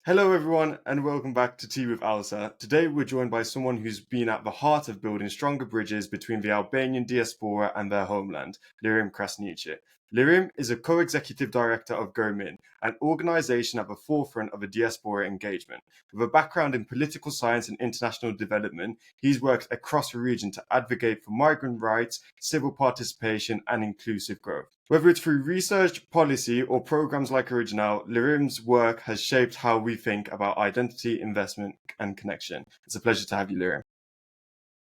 Hello, everyone, and welcome back to Tea with ALSA. Today, we're joined by someone who's been at the heart of building stronger bridges between the Albanian diaspora and their homeland, Lirim Krasniqi. Lirim is a co-executive director of GERMIN, an organization at the forefront of a diaspora engagement. With a background in political science and international development, he's worked across the region to advocate for migrant rights, civil participation, and inclusive growth. Whether it's through research, policy, or programs like Original, Lirim's work has shaped how we think about identity, investment, and connection. It's a pleasure to have you, Lirim.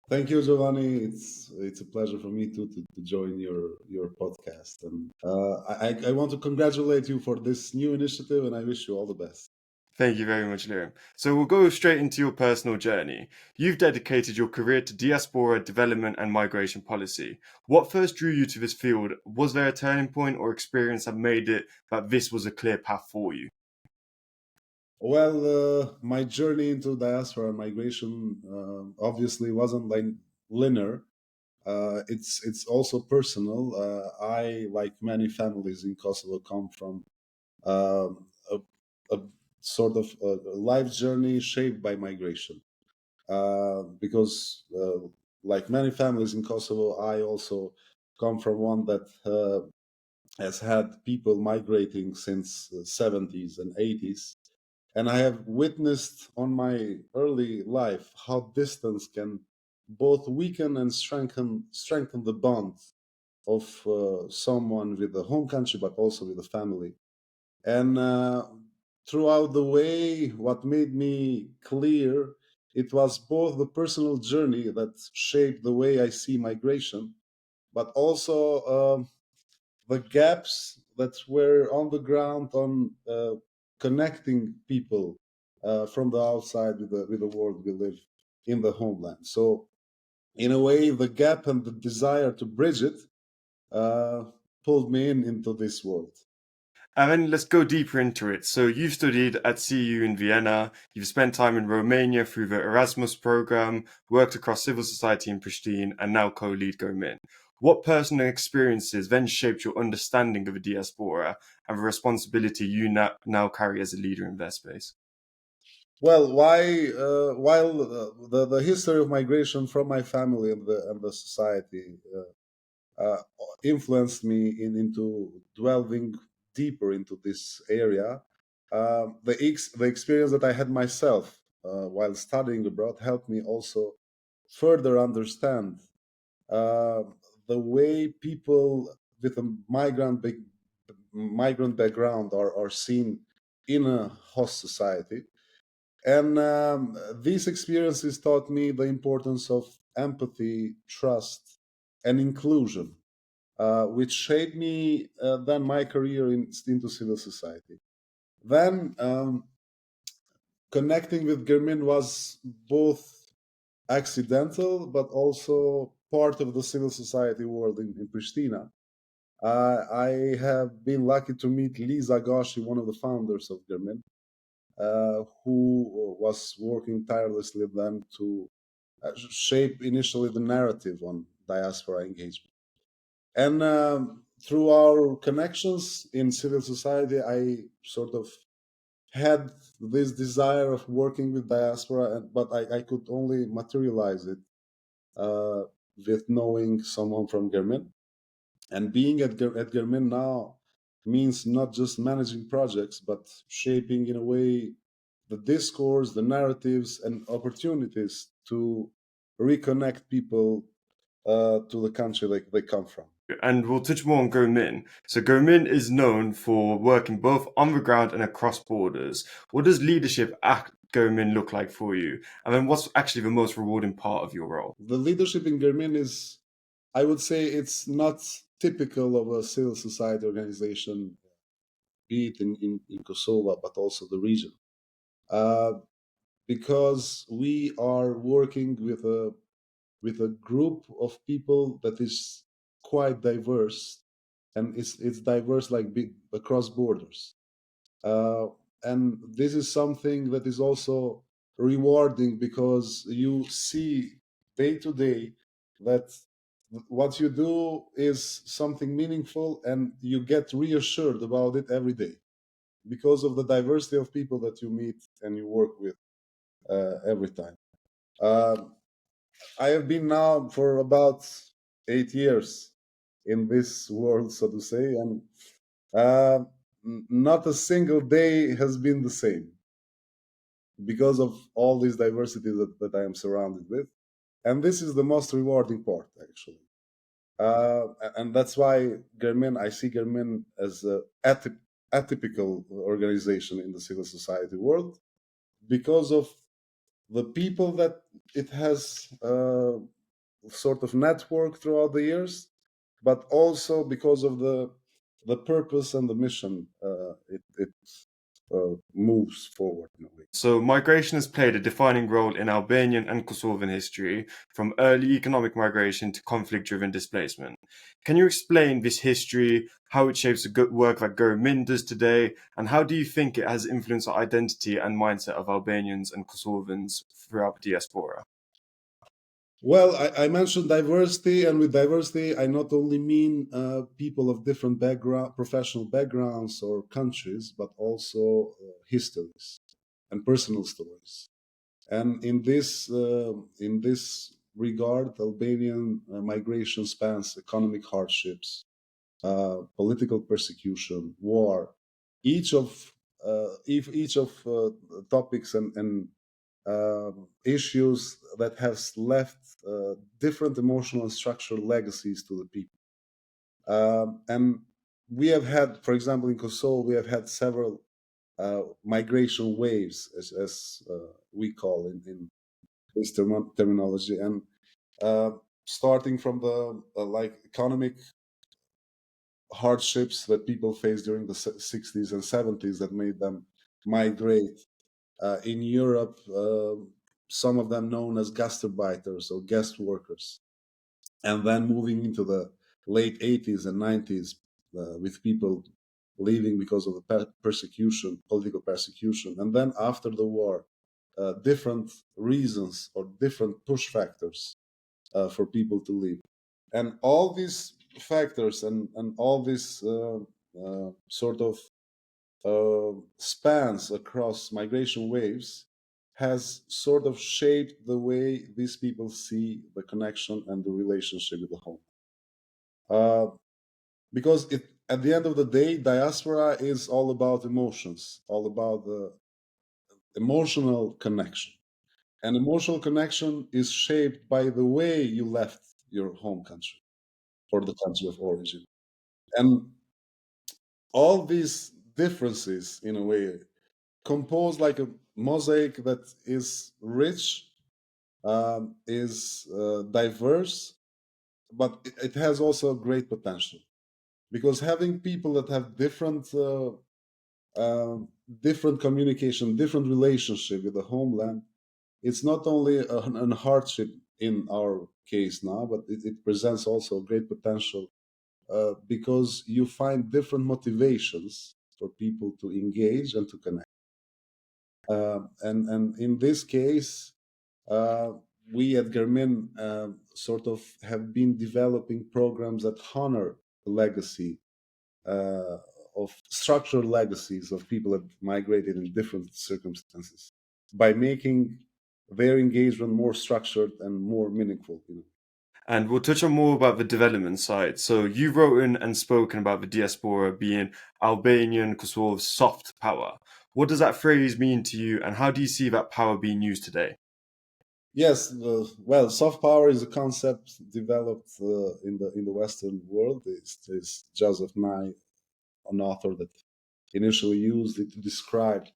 Thank you, Giovanni. It's a pleasure for me to join your podcast, and I want to congratulate you for this new initiative, and I wish you all the best. Thank you very much, Lirim. So we'll go straight into your personal journey. You've dedicated your career to diaspora, development, and migration policy. What first drew you to this field? Was there a turning point or experience that made it that this was a clear path for you? Well, my journey into diaspora and migration obviously wasn't like linear. It's also personal. I, like many families in Kosovo, come from a, a sort of a life journey shaped by migration. Because, like many families in Kosovo, I also come from one that has had people migrating since the 70s and 80s. And I have witnessed on my early life how distance can both weaken and strengthen the bond of someone with the home country, but also with the family. And throughout the way, what made me clear, it was both the personal journey that shaped the way I see migration, but also the gaps that were on the ground on connecting people from the outside with the world we live in the homeland. So, in a way, the gap and the desire to bridge it uh, pulled me into this world. And then let's go deeper into it. So you've studied at CU in Vienna, you've spent time in Romania through the Erasmus program, worked across civil society in Pristina, and now co-lead GERMIN. What personal experiences then shaped your understanding of the diaspora and the responsibility you now carry as a leader in their space? Well, while the history of migration from my family and the society influenced me into delving deeper into this area, the experience that I had myself while studying abroad helped me also further understand uh, the way people with a migrant background are seen in a host society. And these experiences taught me the importance of empathy, trust, and inclusion, which shaped me then my career into civil society. Then connecting with Germin was both accidental but also part of the civil society world in Pristina. I have been lucky to meet Lisa Goshi, one of the founders of Germin, who was working tirelessly then to shape initially the narrative on diaspora engagement. And through our connections in civil society, I sort of had this desire of working with diaspora, but I could only materialize it uh, with knowing someone from Germin. And being at Germin now means not just managing projects, but shaping in a way the discourse, the narratives, and opportunities to reconnect people to the country they come from. And we'll touch more on GoMin. So GoMin is known for working both on the ground and across borders. What does leadership at GoMin look like for you? And then what's actually the most rewarding part of your role? The leadership in Germin is, I would say, it's not typical of a civil society organization, be it in Kosovo, but also the region. Uh, because we are working with a group of people that is quite diverse, and it's diverse like across borders. Uh, and this is something that is also rewarding because you see day to day that what you do is something meaningful and you get reassured about it every day. because of the diversity of people that you meet and you work with every time. I have been now for about 8 years in this world, so to say, and not a single day has been the same because of all this diversity that I am surrounded with. And this is the most rewarding part, actually. And that's why GERMIN, I see GERMIN as an atypical organization in the civil society world because of the people that it has sort of network throughout the years, but also because of the purpose and the mission it moves forward in a way. So migration has played a defining role in Albanian and Kosovan history, from early economic migration to conflict-driven displacement. Can you explain this history, how it shapes the work that GERMIN does today, and how do you think it has influenced the identity and mindset of Albanians and Kosovans throughout the diaspora? Well, I mentioned diversity, and with diversity, I not only mean people of different professional backgrounds or countries, but also histories and personal stories. And in this regard, Albanian migration spans economic hardships, political persecution, war. Each of topics and issues that has left different emotional and structural legacies to the people. And we have had, for example, in Kosovo, we have had several migration waves, as we call in this terminology, and starting from the like economic hardships that people faced during the 60s and 70s that made them migrate. In Europe, some of them known as gastarbeiters or guest workers. And then moving into the late 80s and 90s with people leaving because of the persecution, political persecution. And then after the war, different reasons or different push factors for people to leave. And all these factors and all these sort of spans across migration waves has sort of shaped the way these people see the connection and the relationship with the home. Because at the end of the day, diaspora is all about emotions, all about the emotional connection. And emotional connection is shaped by the way you left your home country or the country of origin. And all these differences, in a way, compose like a mosaic that is rich, is diverse, but it has also great potential. Because having people that have different communication, different relationship with the homeland, it's not only a hardship in our case now, but it presents also great potential because you find different motivations for people to engage and to connect. And in this case, uh, we at GERMIN sort of have been developing programs that honor the legacy uh, of structural legacies of people that migrated in different circumstances by making their engagement more structured and more meaningful. And we'll touch on more about the development side. So you've written and spoken about the diaspora being Albanian Kosovo's soft power. What does that phrase mean to you, and how do you see that power being used today? Yes, well, soft power is a concept developed in the Western world. It's Joseph Nye, an author that initially used it to describe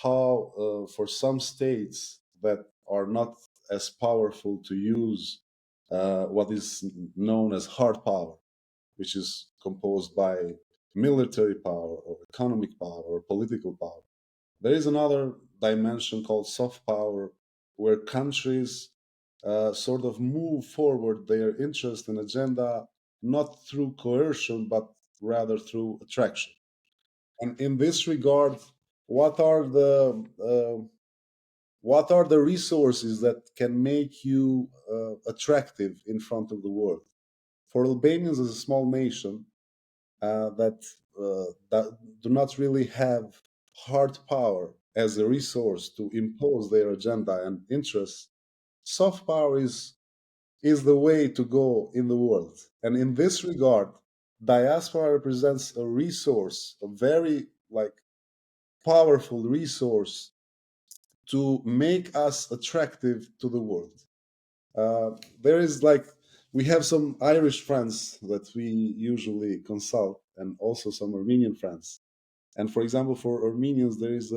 how, for some states that are not as powerful to use what is known as hard power, which is composed by military power or economic power or political power. There is another dimension called soft power, where countries sort of move forward their interest and agenda not through coercion, but rather through attraction. And in this regard, what are the what are the resources that can make you attractive in front of the world? For Albanians as a small nation, that do not really have hard power as a resource to impose their agenda and interests, soft power is the way to go in the world. And in this regard, diaspora represents a resource, a very powerful resource to make us attractive to the world. There is we have some Irish friends that we usually consult, and also some Armenian friends. And for example, for Armenians, there is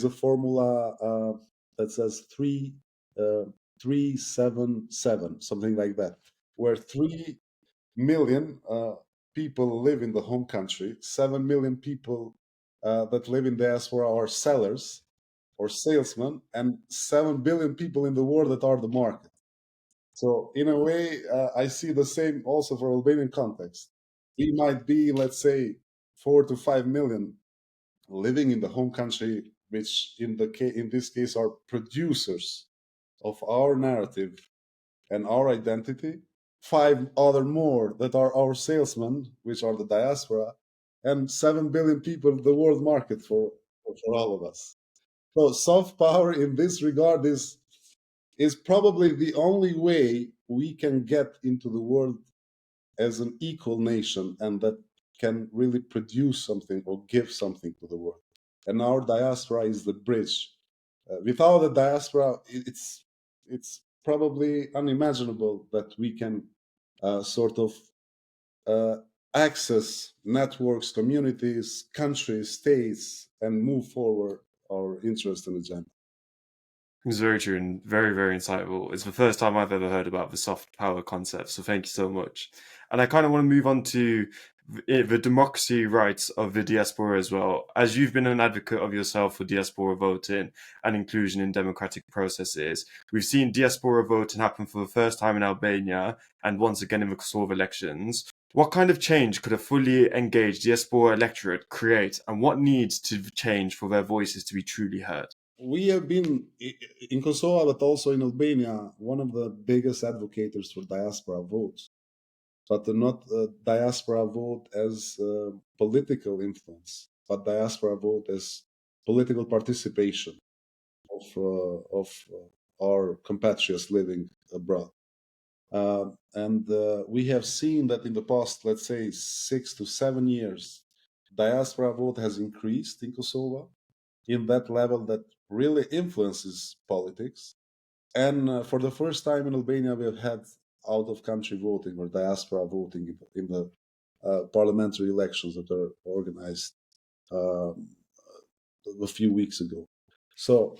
a formula that says 377, something like that, where 3 million people live in the home country, 7 million people that live in diaspora are sellers or salesmen, and 7 billion people in the world that are the market. So in a way, I see the same also for Albanian context. We might be, let's say, 4 to 5 million living in the home country, which in this case are producers of our narrative and our identity. 5 other more that are our salesmen, which are the diaspora, and 7 billion people the world market for all of us. So soft power in this regard is probably the only way we can get into the world as an equal nation, and that can really produce something or give something to the world. And our diaspora is the bridge. Without the diaspora, it's probably unimaginable that we can sort of access networks, communities, countries, states, and move forward our interest and agenda. It's very true and very, very insightful. It's the first time I've ever heard about the soft power concept, so thank you so much. And I kind of want to move on to the democracy rights of the diaspora as well. As you've been an advocate of yourself for diaspora voting and inclusion in democratic processes, we've seen diaspora voting happen for the first time in Albania and once again in the Kosovo elections. What kind of change could a fully engaged diaspora electorate create, and what needs to change for their voices to be truly heard? We have been in Kosovo, but also in Albania, one of the biggest advocates for diaspora votes, but not diaspora vote as political influence, but diaspora vote as political participation of our compatriots living abroad. And we have seen that in the past, let's say, 6 to 7 years, diaspora vote has increased in Kosovo in that level that really influences politics. And for the first time in Albania, we have had out of country voting or diaspora voting in the parliamentary elections that are organized a few weeks ago. So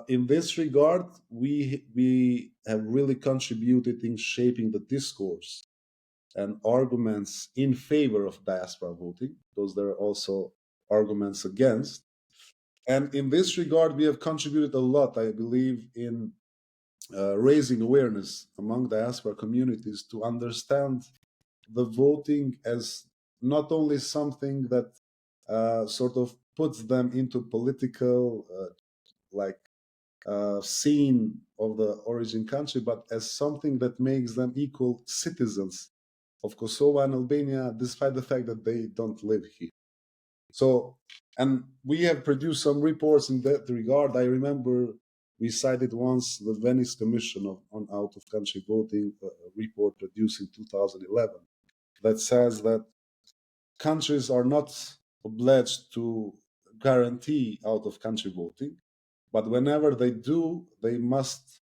in this regard, we have really contributed in shaping the discourse and arguments in favor of diaspora voting, because there are also arguments against. And in this regard, we have contributed a lot, I believe, in raising awareness among diaspora communities to understand the voting as not only something that sort of puts them into political scene of the origin country, but as something that makes them equal citizens of Kosovo and Albania, despite the fact that they don't live here. So, and we have produced some reports in that regard. I remember we cited once the Venice Commission on out-of-country voting, a report produced in 2011 that says that countries are not obliged to guarantee out-of-country voting, but whenever they do, they must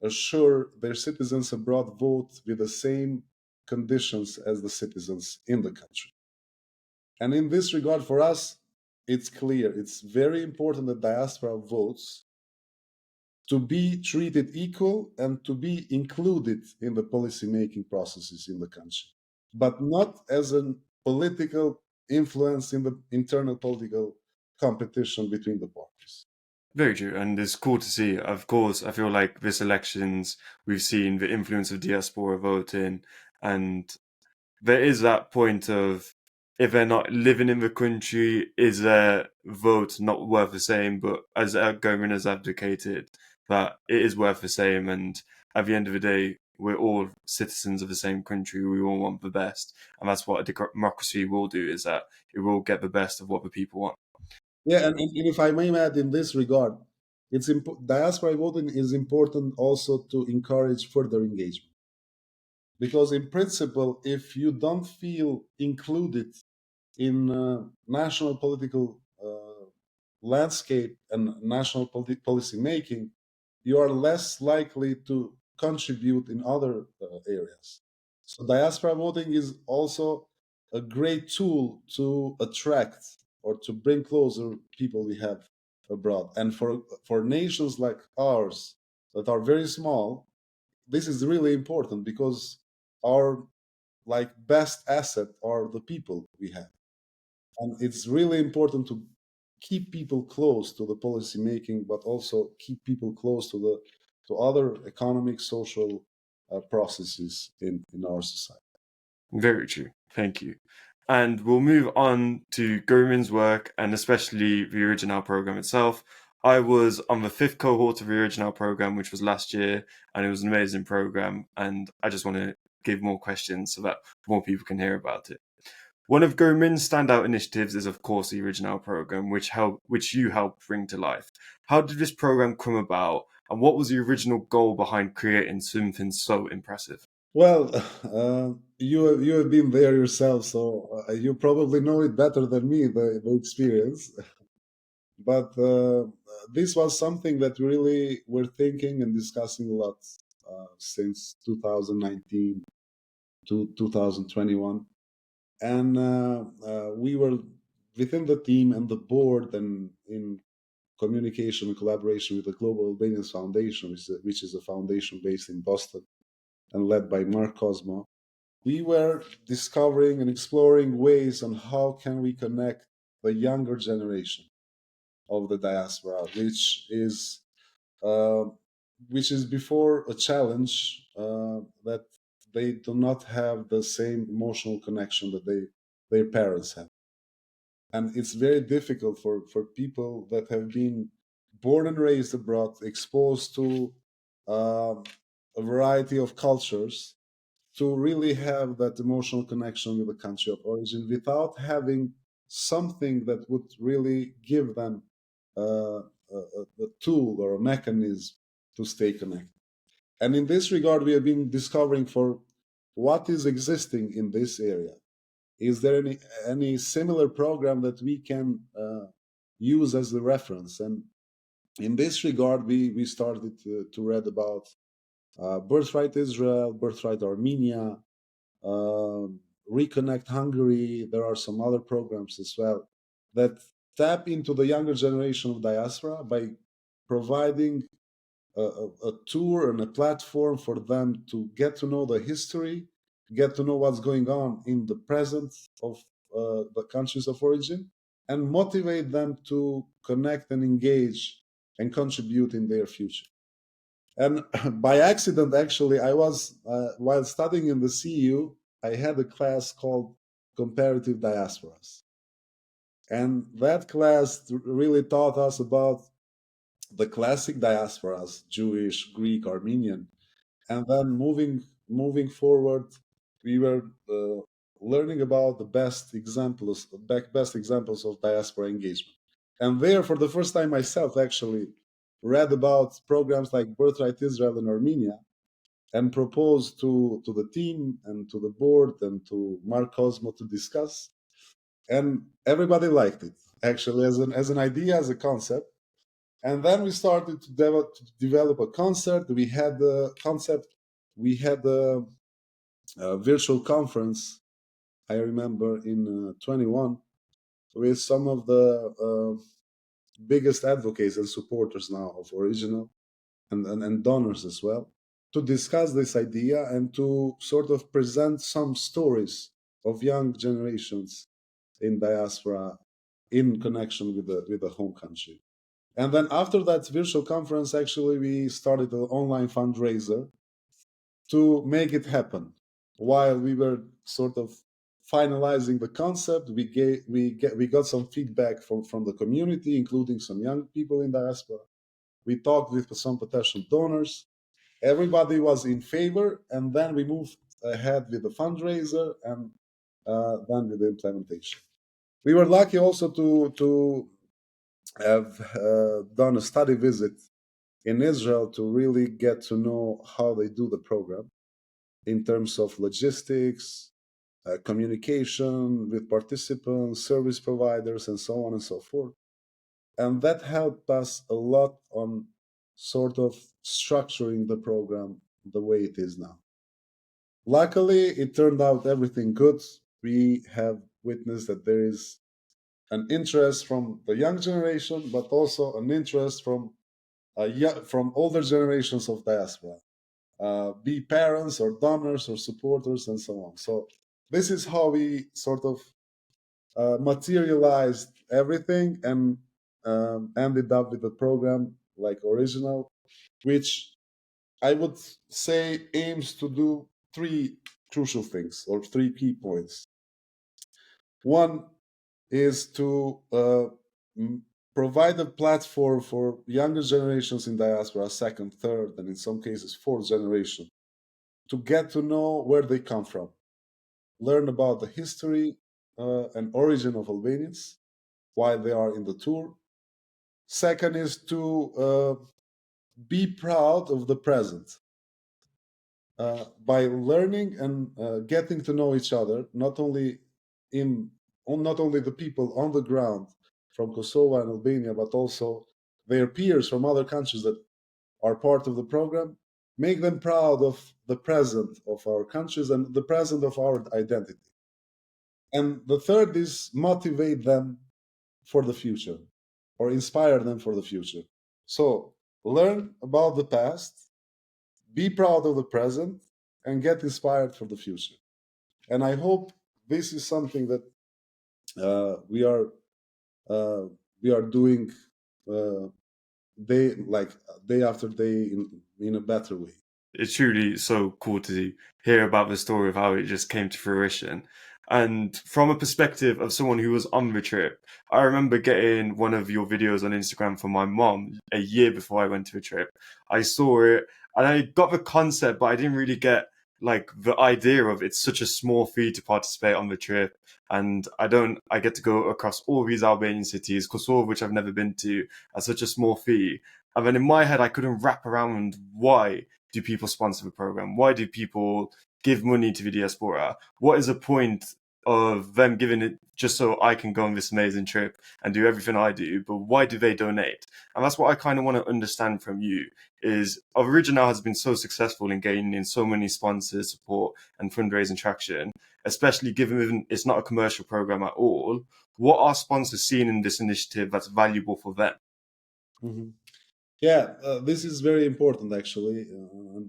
assure their citizens abroad vote with the same conditions as the citizens in the country. And in this regard, for us, it's clear. It's very important that diaspora votes to be treated equal and to be included in the policy-making processes in the country, but not as a political influence in the internal political competition between the parties. Very true, and it's cool to see. Of course, I feel like this elections, we've seen the influence of diaspora voting, and there is that point of if they're not living in the country, is their vote not worth the same? But as GERMIN has advocated, that it is worth the same, and at the end of the day, we're all citizens of the same country. We all want the best, and that's what a democracy will do. Is that it will get the best of what the people want. Yeah, and if I may add in this regard, diaspora voting is important also to encourage further engagement. Because in principle, if you don't feel included in national political landscape and national policy making, you are less likely to contribute in other areas. So diaspora voting is also a great tool to attract or to bring closer people we have abroad. And for nations like ours that are very small, this is really important because our like best asset are the people we have, and it's really important to keep people close to the policy making, but also keep people close to other economic, social processes in our society. Very true. Thank you. And we'll move on to GERMIN's work and especially the Original program itself. I was on the 5th cohort of the Original program, which was last year, and it was an amazing program. And I just want to give more questions so that more people can hear about it. One of GERMIN's standout initiatives is, of course, the Original program, which you helped bring to life. How did this program come about, and what was the original goal behind creating something so impressive? Well, you have been there yourself, so you probably know it better than me, the experience. But this was something that we really were thinking and discussing a lot since 2019 to 2021. And we were within the team and the board and in communication and collaboration with the Global Albanians Foundation, which is a foundation based in Boston and led by Mark Cosmo. We were discovering and exploring ways on how can we connect the younger generation of the diaspora, uh, which is before a challenge that they do not have the same emotional connection that their parents have. And it's very difficult for people that have been born and raised abroad, exposed to um a variety of cultures, to really have that emotional connection with the country of origin without having something that would really give them a tool or a mechanism to stay connected. And in this regard, we have been discovering for what is existing in this area. Is there any similar program that we can use as a reference? And in this regard, we started to read about Birthright Israel, Birthright Armenia, Reconnect Hungary. There are some other programs as well that tap into the younger generation of diaspora by providing a tour and a platform for them to get to know the history, get to know what's going on in the present of the countries of origin, and motivate them to connect and engage and contribute in their future. And by accident, actually, I was, while studying in the CEU, I had a class called Comparative Diasporas. And that class really taught us about the classic diasporas, Jewish, Greek, Armenian. And then moving forward, we were learning about the best examples of diaspora engagement. And there, for the first time myself, actually read about programs like Birthright Israel and Armenia, and proposed to the team and to the board and to Mark Cosmo to discuss. And everybody liked it, actually, as an idea, as a concept. And then we started to develop a concept. We had the concept. We had a virtual conference. I remember in 21 with some of the biggest advocates and supporters now of original and donors as well, to discuss this idea and to sort of present some stories of young generations in diaspora in connection with the home country. And then after that virtual conference, actually, we started an online fundraiser to make it happen. While we were sort of finalizing the concept, we got some feedback from the community, including some young people in diaspora. We talked with some potential donors, everybody was in favor, and then we moved ahead with the fundraiser and then with the implementation. We were lucky also to have done a study visit in Israel to really get to know how they do the program in terms of logistics, communication with participants, service providers, and so on and so forth. And that helped us a lot on sort of structuring the program the way it is now. Luckily, it turned out everything good. We have witnessed that there is an interest from the young generation, but also an interest from older generations of diaspora, be parents or donors or supporters and so on. So this is how we sort of materialized everything and ended up with a program like original, which I would say aims to do three crucial things or three key points. One is to provide a platform for younger generations in diaspora, second, third, and in some cases fourth generation, to get to know where they come from, learn about the history and origin of Albanians, why they are in the tour. Second is to be proud of the present by learning and getting to know each other, not only the people on the ground from Kosovo and Albania, but also their peers from other countries that are part of the program. Make them proud of the present of our countries and the present of our identity. And the third is motivate them for the future or inspire them for the future. So learn about the past, be proud of the present, and get inspired for the future. And I hope this is something that we are doing day after day in a better way. It's truly so cool to hear about the story of how it just came to fruition. And from a perspective of someone who was on the trip, I remember getting one of your videos on Instagram from my mom a year before I went to a trip. I saw it and I got the concept, but I didn't really get like the idea of it's such a small fee to participate on the trip. And I get to go across all these Albanian cities, Kosovo, which I've never been to, at such a small fee. And then in my head, I couldn't wrap around why do people sponsor the program? Why do people give money to the diaspora? What is the point of them giving it just so I can go on this amazing trip and do everything I do? But why do they donate? And that's what I kind of want to understand from you is Original has been so successful in gaining so many sponsors, support and fundraising traction, especially given it's not a commercial program at all. What are sponsors seeing in this initiative that's valuable for them? Mm-hmm. Yeah, this is very important, actually.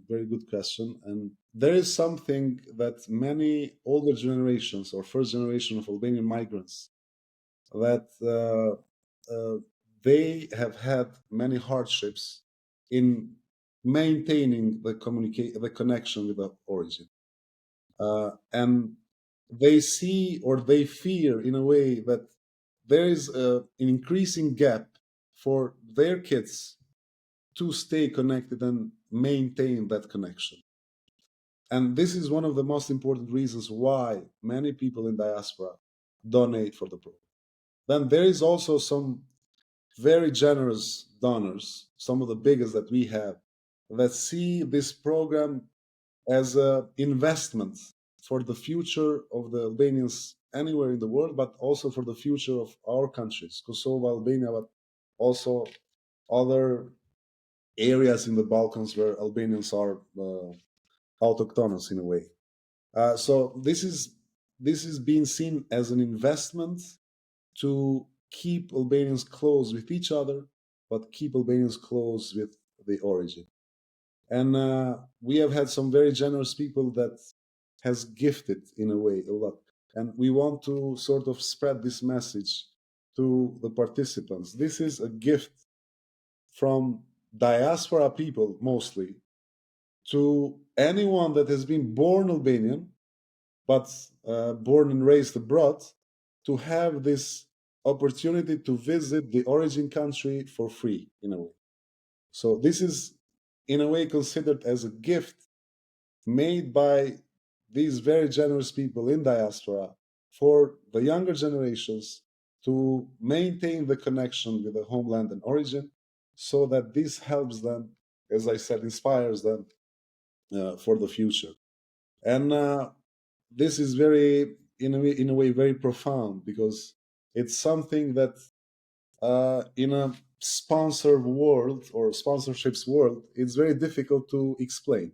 Very good question. And there is something that many older generations or first generation of Albanian migrants that they have had many hardships in maintaining the connection with the origin, and they see or they fear in a way that there is an increasing gap for their kids to stay connected and maintain that connection. And this is one of the most important reasons why many people in diaspora donate for the program. Then there is also some very generous donors, some of the biggest that we have, that see this program as an investment for the future of the Albanians anywhere in the world, but also for the future of our countries, Kosovo, Albania, but also other areas in the Balkans where Albanians are autochthonous in a way. So this is being seen as an investment to keep Albanians close with each other, but keep Albanians close with the origin. And we have had some very generous people that has gifted in a way a lot. And we want to sort of spread this message to the participants. This is a gift from diaspora people mostly to anyone that has been born Albanian but born and raised abroad, to have this opportunity to visit the origin country for free in a way. So this is in a way considered as a gift made by these very generous people in diaspora for the younger generations to maintain the connection with the homeland and origin, so that this helps them, as I said, inspires them for the future. And this is very, in a way, very profound, because it's something that in a sponsor world or sponsorships world, it's very difficult to explain,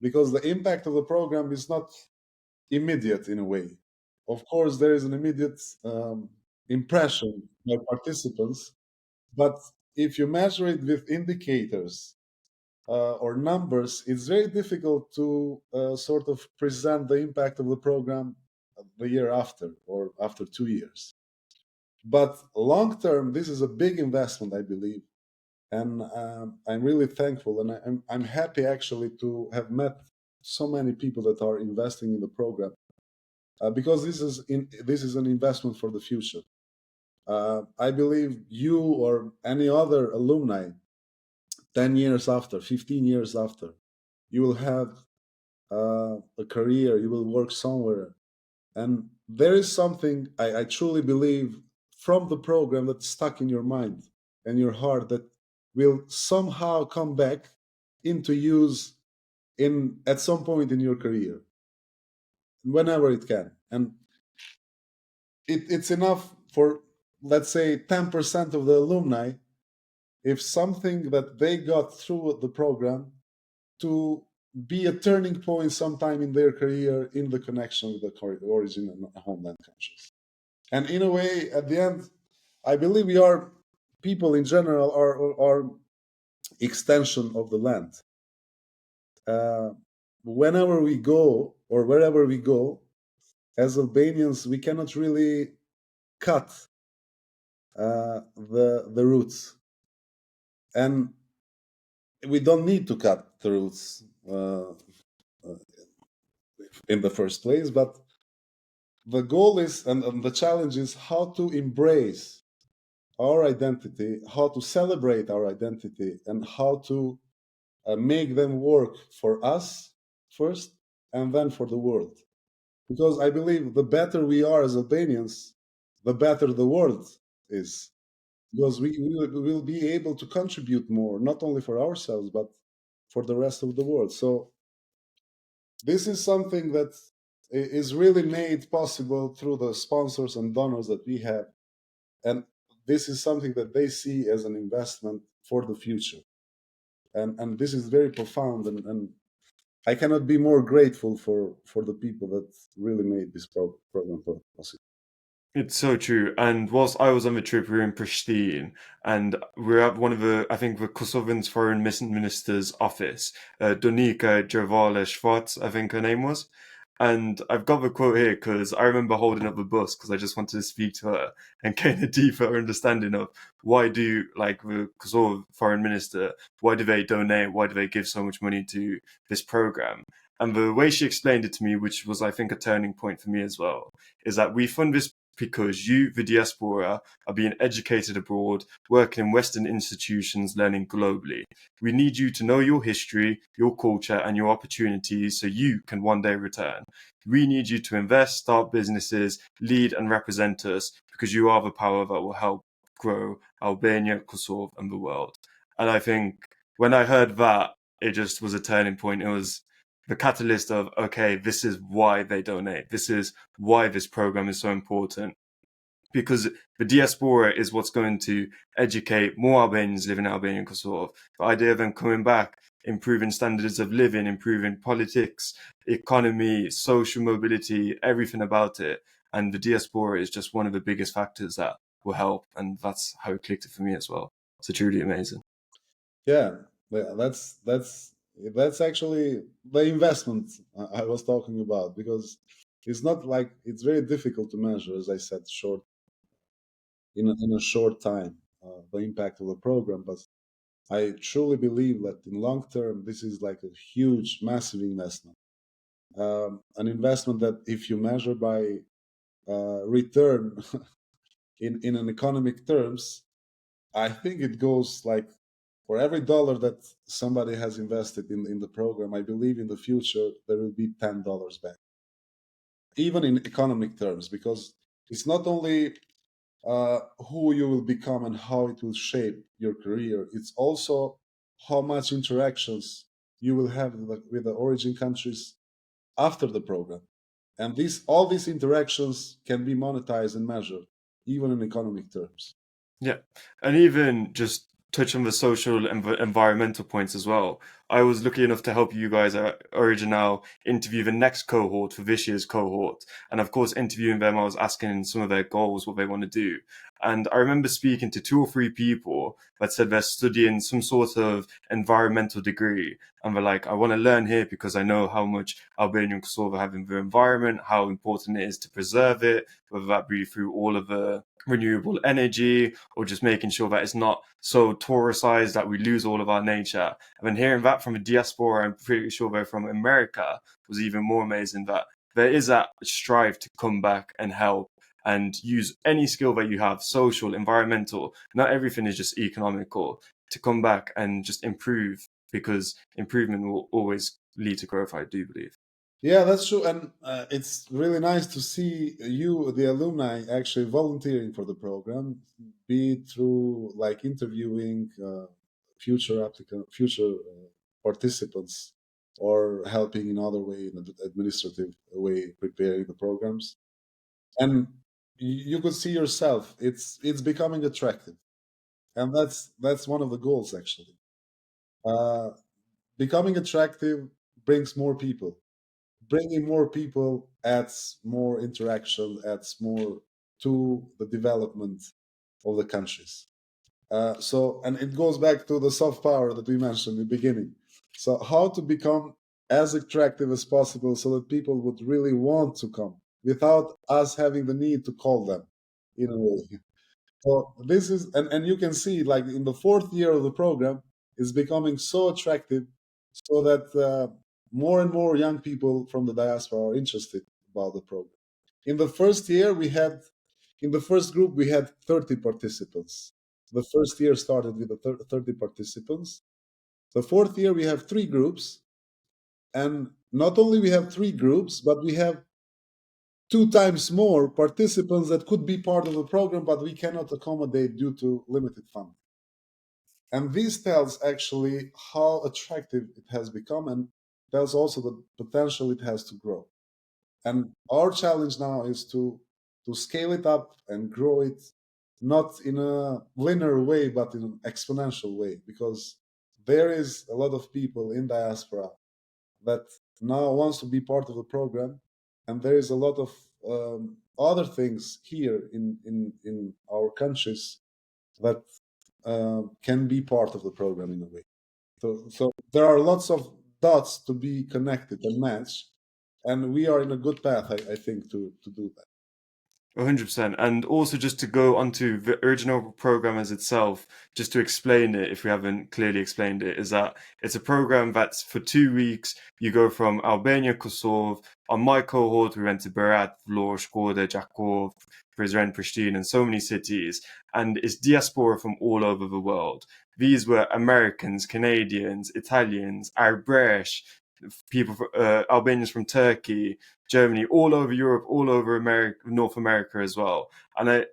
because the impact of the program is not immediate in a way. Of course, there is an immediate impression by participants, but if you measure it with indicators or numbers, it's very difficult to sort of present the impact of the program the year after or after 2 years. But long term, this is a big investment, I believe, and I'm really thankful, and I'm happy actually to have met so many people that are investing in the program, because this is an investment for the future. I believe you or any other alumni, 10 years after, 15 years after, you will have a career, you will work somewhere. And there is something I truly believe from the program that's stuck in your mind and your heart that will somehow come back into use at some point in your career, whenever it can. And it's enough for, let's say, 10% of the alumni, if something that they got through the program, to be a turning point sometime in their career in the connection with the origin and homeland countries. And in a way, at the end, I believe we are, people in general are extension of the land. Whenever we go or wherever we go, as Albanians, we cannot really cut the roots, and we don't need to cut the roots in the first place. But the goal is, and the challenge is, how to embrace our identity, how to celebrate our identity, and how to make them work for us first, and then for the world. Because I believe the better we are as Albanians, the better the world is. Because we will be able to contribute more, not only for ourselves, but for the rest of the world. So this is something that is really made possible through the sponsors and donors that we have. And this is something that they see as an investment for the future. And this is very profound, and I cannot be more grateful for the people that really made this program possible. It's so true. And whilst I was on the trip, we were in Pristina, and we were at one of I think, the Kosovan's foreign minister's office, Donika Jervala Schwartz, I think her name was. And I've got the quote here because I remember holding up the bus because I just wanted to speak to her and gain a deeper understanding of why do, like, the Kosovo foreign minister, why do they donate, why do they give so much money to this program? And the way she explained it to me, which was, I think, a turning point for me as well, is that we fund this because you, the diaspora, are being educated abroad, working in Western institutions, learning globally. We need you to know your history, your culture, and your opportunities so you can one day return. We need you to invest, start businesses, lead and represent us, because you are the power that will help grow Albania, Kosovo, and the world. And I think when I heard that, it just was a turning point. It was the catalyst of, okay, this is why they donate. This is why this program is so important. Because the diaspora is what's going to educate more Albanians living in Albania and Kosovo. The idea of them coming back, improving standards of living, improving politics, economy, social mobility, everything about it. And the diaspora is just one of the biggest factors that will help. And that's how it clicked for me as well. So truly amazing. Yeah, that's actually the investment I was talking about, because it's not like, it's very difficult to measure, as I said, in a short time, the impact of the program. But I truly believe that in long term, this is like a huge, massive investment. An investment that, if you measure by return in an economic terms, I think it goes like For every dollar that somebody has invested in the program, I believe in the future there will be $10 back, even in economic terms, because it's not only who you will become and how it will shape your career. It's also how much interactions you will have with the origin countries after the program. And all these interactions can be monetized and measured, even in economic terms. Yeah, and even just touch on the social and environmental points as well. I was lucky enough to help you guys at Original interview the next cohort for this year's cohort, and of course, interviewing them, I was asking some of their goals, what they want to do. And I remember speaking to 2 or 3 people that said they're studying some sort of environmental degree, and they're like, I want to learn here because I know how much Albania and Kosovo have in the environment, how important it is to preserve it, whether that be through all of the renewable energy or just making sure that it's not so touristized that we lose all of our nature. And then hearing that from a diaspora, I'm pretty sure they're from America, was even more amazing that there is that strive to come back and help and use any skill that you have, social, environmental, not everything is just economical, to come back and just improve because improvement will always lead to growth, I do believe. Yeah, that's true. And it's really nice to see you, the alumni, actually volunteering for the program, be it through like interviewing future participants, or helping in other way, in an administrative way, preparing the programs. And you could see yourself. It's becoming attractive, and that's one of the goals actually. Uh, Becoming attractive brings more people. Bringing more people adds more interaction, adds more to the development of the countries. And it goes back to the soft power that we mentioned in the beginning. So how to become as attractive as possible so that people would really want to come without us having the need to call them in a way. So this is, and you can see like in the fourth year of the program, it's becoming so attractive so that more and more young people from the diaspora are interested about the program. In the first year, in the first group, we had 30 participants. The first year started with the 30 participants. The fourth year, we have 3 groups. And not only we have 3 groups, but we have 2 times more participants that could be part of the program, but we cannot accommodate due to limited funding. And this tells actually how attractive it has become, and tells also the potential it has to grow. And our challenge now is to scale it up and grow it, not in a linear way, but in an exponential way, because there is a lot of people in diaspora that now wants to be part of the program, and there is a lot of other things here in our countries that can be part of the program in a way. So there are lots of dots to be connected and matched, and we are in a good path, I think, to do that. 100%. And also, just to go onto the original program as itself, just to explain it, if we haven't clearly explained it, is that it's a program that's for 2 weeks. You go from Albania, Kosovo. On my cohort, we went to Berat, Vlorë, Shkodër, Jakov, Prizren, Pristina, and so many cities. And it's diaspora from all over the world. These were Americans, Canadians, Italians, Irish, people, Albanians from Turkey, Germany, all over Europe, all over America, North America as well. And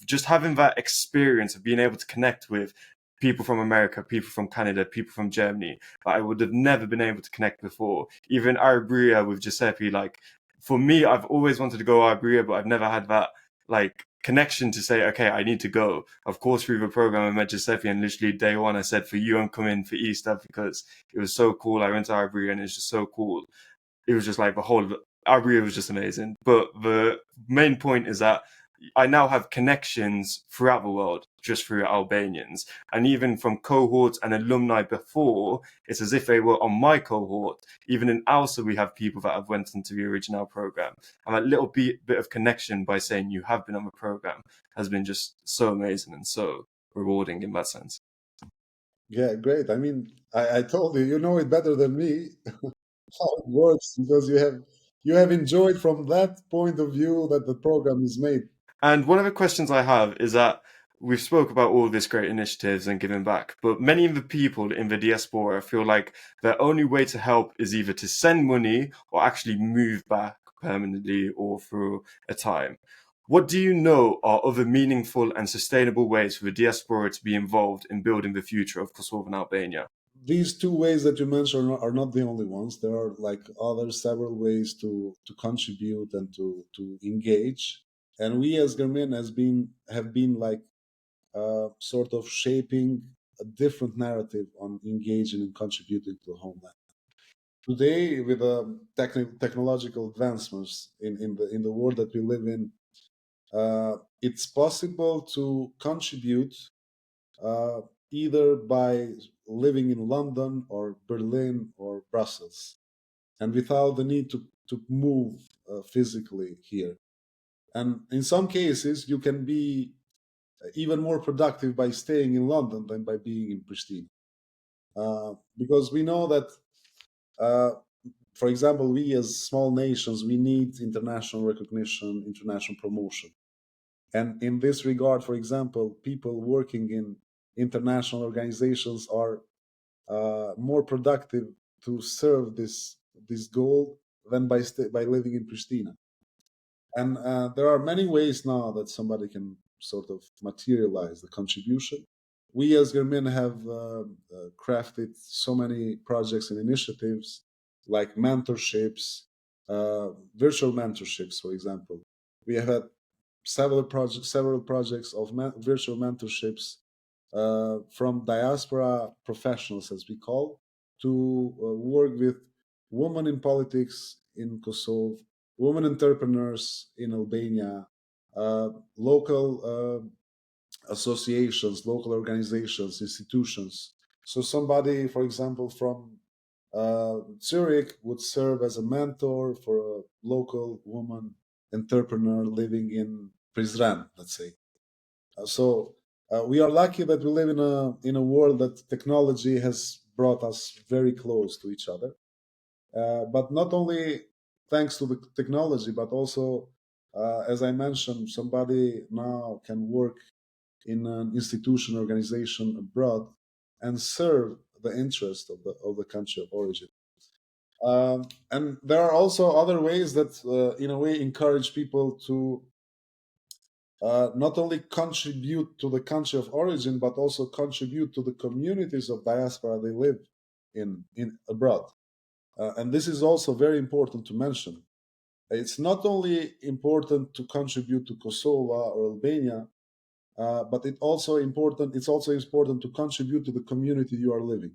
just having that experience of being able to connect with people from America, people from Canada, people from Germany, that I would have never been able to connect before. Even Arabria with Giuseppe, like for me, I've always wanted to go Arabria, but I've never had that like connection to say, okay, I need to go. Of course, through the program, I met Giuseppe, and literally day one, I said, for you, I'm coming for Easter because it was so cool. I went to Arabria and it's just so cool. It was just like the whole Aria was just amazing. But the main point is that I now have connections throughout the world just through Albanians. And even from cohorts and alumni before, it's as if they were on my cohort. Even in ALSA, we have people that have went into the original program. And that little bit of connection by saying you have been on the program has been just so amazing and so rewarding in that sense. Yeah, great. I mean, I told you, you know it better than me how it works, because you have enjoyed from that point of view that the program is made. And one of the questions I have is that we've spoke about all this great initiatives and giving back, but many of the people in the diaspora feel like their only way to help is either to send money or actually move back permanently or for a time. What do you know are other meaningful and sustainable ways for the diaspora to be involved in building the future of Kosovo and Albania? These two ways that you mentioned are not the only ones. There are like other several ways to contribute and to engage. And we as GERMIN have been like sort of shaping a different narrative on engaging and contributing to the homeland. Today, with technological advancements in the world that we live in, it's possible to contribute uh, either by living in London or Berlin or Brussels, and without the need to move physically here. And in some cases, you can be even more productive by staying in London than by being in Pristina. Because we know that, uh, for example, we as small nations, we need international recognition, international promotion. And in this regard, for example, people working in international organizations are more productive to serve this goal than by living in Pristina. And there are many ways now that somebody can sort of materialize the contribution. We as GERMIN have crafted so many projects and initiatives like mentorships, virtual mentorships, for example. We have had several projects of virtual mentorships from diaspora professionals, as we call, to work with women in politics in Kosovo, women entrepreneurs in Albania, local associations, local organizations, institutions. So somebody, for example, from Zurich would serve as a mentor for a local woman entrepreneur living in Prizren, let's say. So we are lucky that we live in a world that technology has brought us very close to each other. But not only thanks to the technology, but also, as I mentioned, somebody now can work in an institution organization abroad and serve the interest of the country of origin. And there are also other ways that, in a way, encourage people to not only contribute to the country of origin, but also contribute to the communities of diaspora they live in abroad. And this is also very important to mention. It's not only important to contribute to Kosovo or Albania, but it's also important to contribute to the community you are living.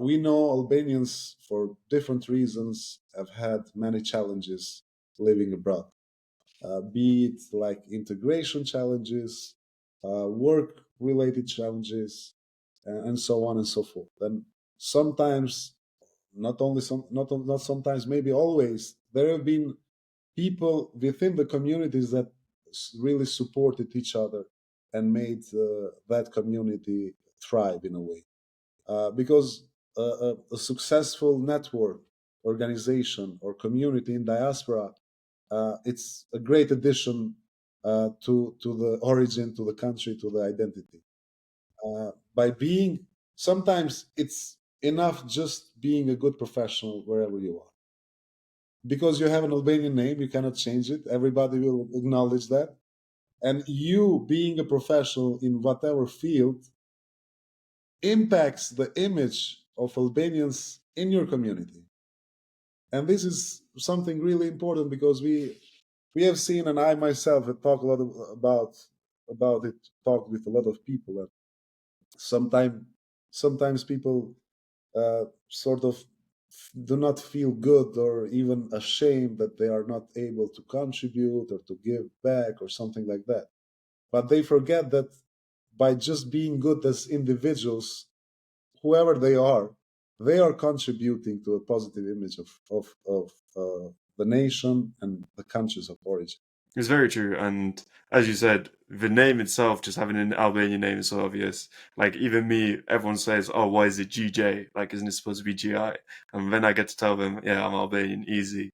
We know Albanians, for different reasons, have had many challenges living abroad. Be it like integration challenges, work-related challenges, and so on and so forth. And sometimes, not sometimes, maybe always, there have been people within the communities that really supported each other and made that community thrive in a way. Because a successful network, organization, or community in diaspora, it's a great addition to the origin, to the country, to the identity. By being, sometimes it's enough just being a good professional wherever you are. Because you have an Albanian name, you cannot change it. Everybody will acknowledge that. And you being a professional in whatever field impacts the image of Albanians in your community. And this is something really important because we have seen, and I myself have talked a lot about it, talked with a lot of people, and sometimes people sort of do not feel good or even ashamed that they are not able to contribute or to give back or something like that. But they forget that by just being good as individuals, whoever they are contributing to a positive image of the nation and the countries of origin. It's very true, and as you said, the name itself, just having an Albanian name is so obvious. Like even me, everyone says, "Oh, why is it GJ? Like, isn't it supposed to be GI?" And then I get to tell them, "Yeah, I'm Albanian, easy."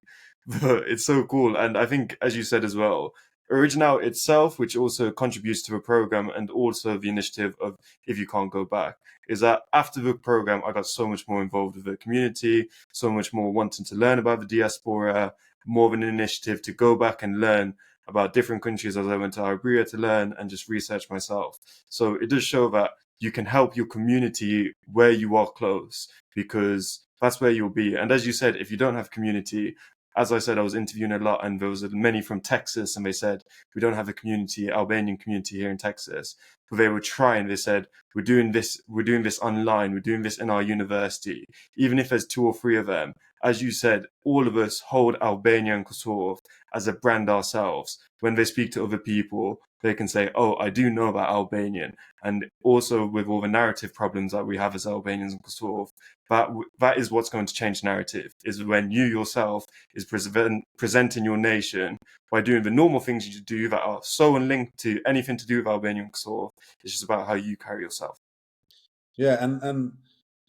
But it's so cool, and I think, as you said as well, Original itself, which also contributes to the program and also the initiative of If You Can't Go Back, is that after the program, I got so much more involved with the community, so much more wanting to learn about the diaspora, more of an initiative to go back and learn about different countries as I went to Iberia to learn and just research myself. So it does show that you can help your community where you are close, because that's where you'll be. And as you said, if you don't have community, as I said, I was interviewing a lot, and there was many from Texas, and they said we don't have a community, Albanian community here in Texas. But they were trying. They said we're doing this online, we're doing this in our university. Even if there's two or three of them, as you said, all of us hold Albania and Kosovo as a brand ourselves. When they speak to other people, they can say, "Oh, I do know about Albanian." And also with all the narrative problems that we have as Albanians in Kosovo, that is what's going to change narrative, is when you yourself is presenting your nation by doing the normal things you do that are so unlinked to anything to do with Albania and Kosovo. It's just about how you carry yourself. Yeah, and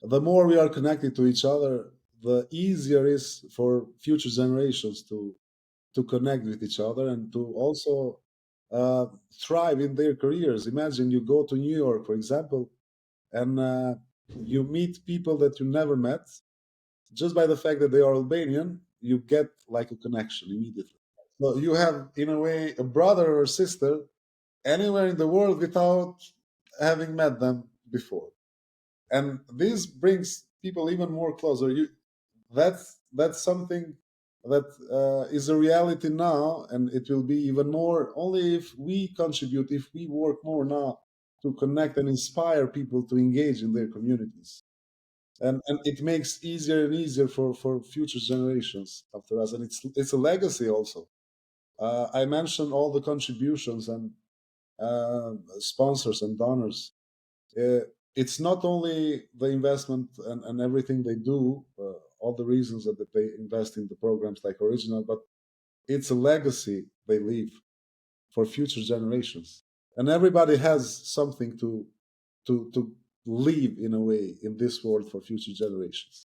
the more we are connected to each other, the easier it is for future generations to connect with each other and to also thrive in their careers. Imagine you go to New York, for example, and you meet people that you never met. Just by the fact that they are Albanian, you get like a connection immediately. So you have, in a way, a brother or sister anywhere in the world without having met them before. And this brings people even more closer. That's something that is a reality now, and it will be even more only if we contribute, if we work more now to connect and inspire people to engage in their communities. And it makes easier and easier for future generations after us, and it's a legacy also. I mentioned all the contributions and sponsors and donors. It's not only the investment and everything they do, all the reasons that they invest in the programs like Original, but it's a legacy they leave for future generations. And everybody has something to leave in a way in this world for future generations.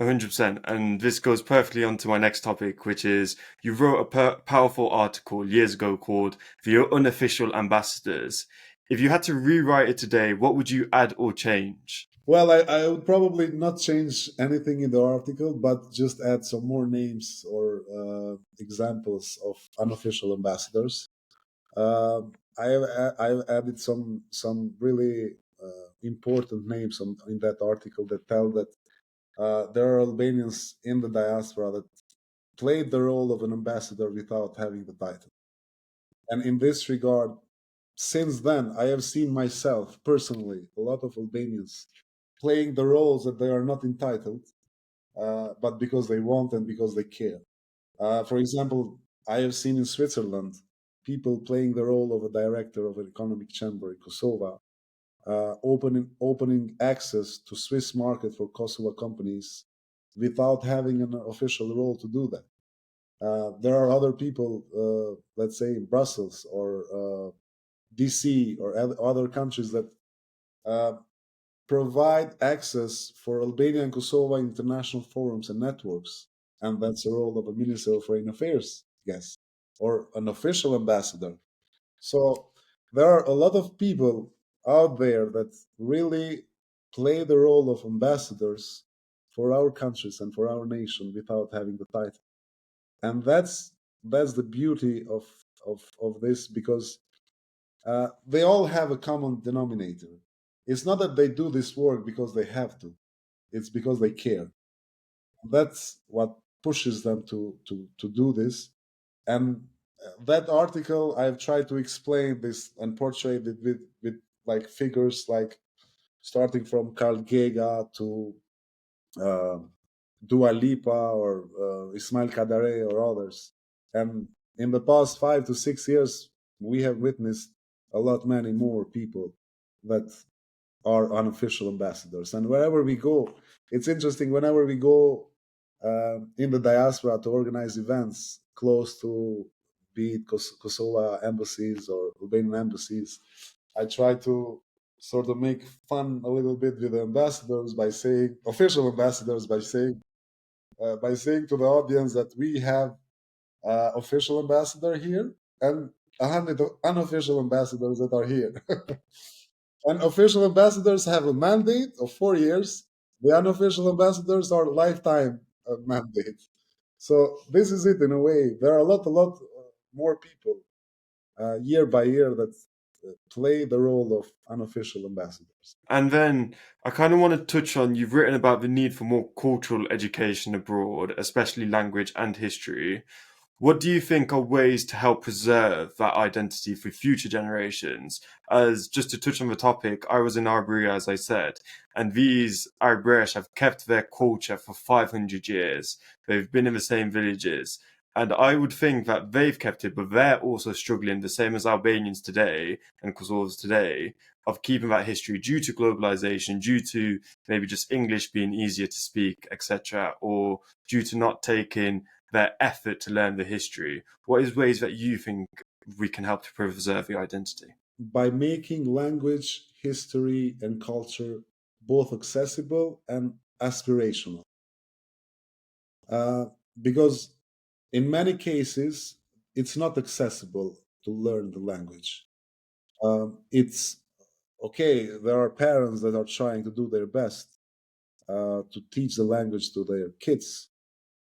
100%. And this goes perfectly onto my next topic, which is you wrote a powerful article years ago called The Unofficial Ambassadors. If you had to rewrite it today, what would you add or change? Well, I would probably not change anything in the article, but just add some more names or examples of unofficial ambassadors. I've added some really important names in that article that tell that there are Albanians in the diaspora that played the role of an ambassador without having the title. And in this regard, since then, I have seen myself personally, a lot of Albanians playing the roles that they are not entitled, but because they want and because they care. For example, I have seen in Switzerland people playing the role of a director of an economic chamber in Kosovo, opening access to Swiss market for Kosovo companies without having an official role to do that. There are other people, let's say in Brussels or DC or other countries that provide access for Albania and Kosovo international forums and networks. And that's the role of a Minister of Foreign Affairs, yes, or an official ambassador. So there are a lot of people out there that really play the role of ambassadors for our countries and for our nation without having the title. And that's the beauty of this, because they all have a common denominator. It's not that they do this work because they have to; it's because they care. That's what pushes them to do this. And that article, I've tried to explain this and portray it with like figures like starting from Carl Gega to uh, Dua Lipa or Ismail Kadare or others. And in the past 5 to 6 years, we have witnessed a lot many more people that are unofficial ambassadors. And wherever we go, it's interesting. Whenever we go in the diaspora to organize events close to, be it Kosovo embassies or Albanian embassies, I try to sort of make fun a little bit with the ambassadors by saying, official ambassadors, by saying to the audience that we have official ambassador here, and 100 unofficial ambassadors that are here. And official ambassadors have a mandate of 4 years. The unofficial ambassadors are lifetime mandate. So this is it in a way. There are a lot more people year by year that play the role of unofficial ambassadors. And then I kind of want to touch on you've written about the need for more cultural education abroad, especially language and history. What do you think are ways to help preserve that identity for future generations? As just to touch on the topic, I was in Arboria, as I said, and these Arbresh have kept their culture for 500 years. They've been in the same villages. And I would think that they've kept it, but they're also struggling, the same as Albanians today and Kosovars today, of keeping that history due to globalization, due to maybe just English being easier to speak, etc., or due to not taking their effort to learn the history. What is ways that you think we can help to preserve the identity? By making language, history, and culture both accessible and aspirational. Uh, because in many cases, it's not accessible to learn the language. It's okay, there are parents that are trying to do their best to teach the language to their kids,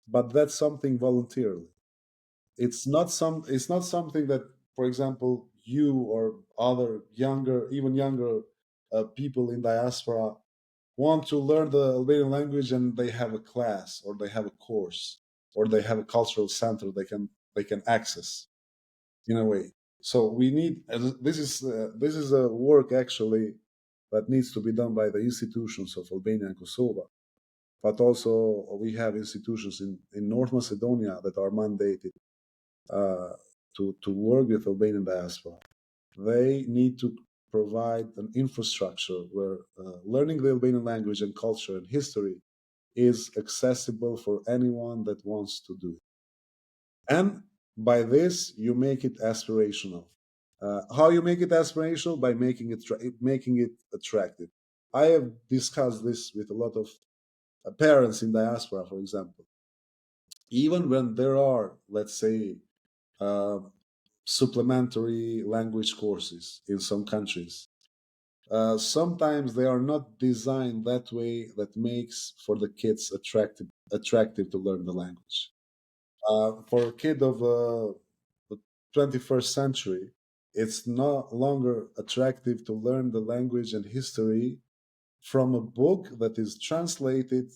but that's something voluntarily. It's not something that, for example, you or other younger, even younger people in diaspora want to learn the Albanian language and they have a class or they have a course or they have a cultural center they can access in a way. So we need this is a work actually that needs to be done by the institutions of Albania and Kosovo. But also we have institutions in North Macedonia that are mandated uh, to work with Albanian diaspora. They need to provide an infrastructure where learning the Albanian language and culture and history is accessible for anyone that wants to do it. And by this, you make it aspirational. How you make it aspirational? By making it attractive. I have discussed this with a lot of parents in diaspora, for example. Even when there are, let's say, uh, supplementary language courses in some countries, sometimes they are not designed that way that makes for the kids attractive to learn the language. For a kid of the 21st century, it's no longer attractive to learn the language and history from a book that is translated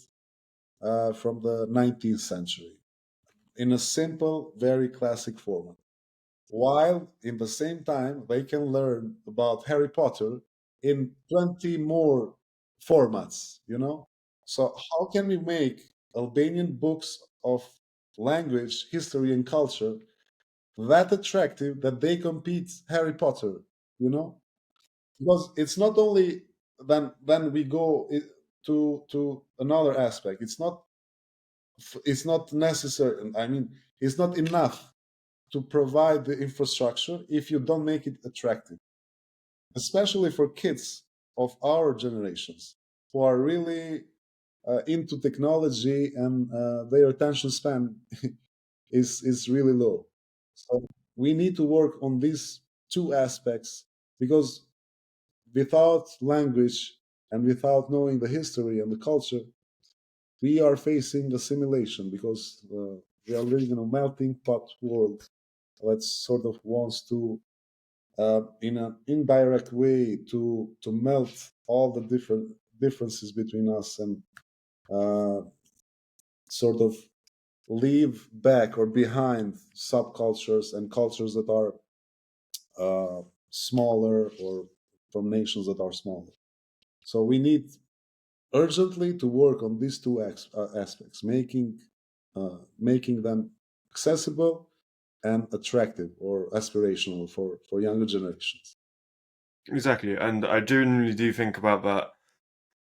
from the 19th century in a simple, very classic format. While in the same time, they can learn about Harry Potter in 20 more formats, you know? So, how can we make Albanian books of language, history, and culture that attractive that they compete Harry Potter, you know? Because it's not only then we go to another aspect. It's not necessary. I mean, it's not enough to provide the infrastructure if you don't make it attractive, especially for kids of our generations who are really into technology and their attention span is really low. So we need to work on these two aspects because without language and without knowing the history and the culture, we are facing assimilation because we are living in a melting pot world that sort of wants to, in an indirect way, to melt all the differences between us and uh, sort of leave back or behind subcultures and cultures that are smaller or from nations that are smaller. So we need urgently to work on these two aspects, making them accessible and attractive or aspirational for younger generations. Exactly. And I genuinely do think about that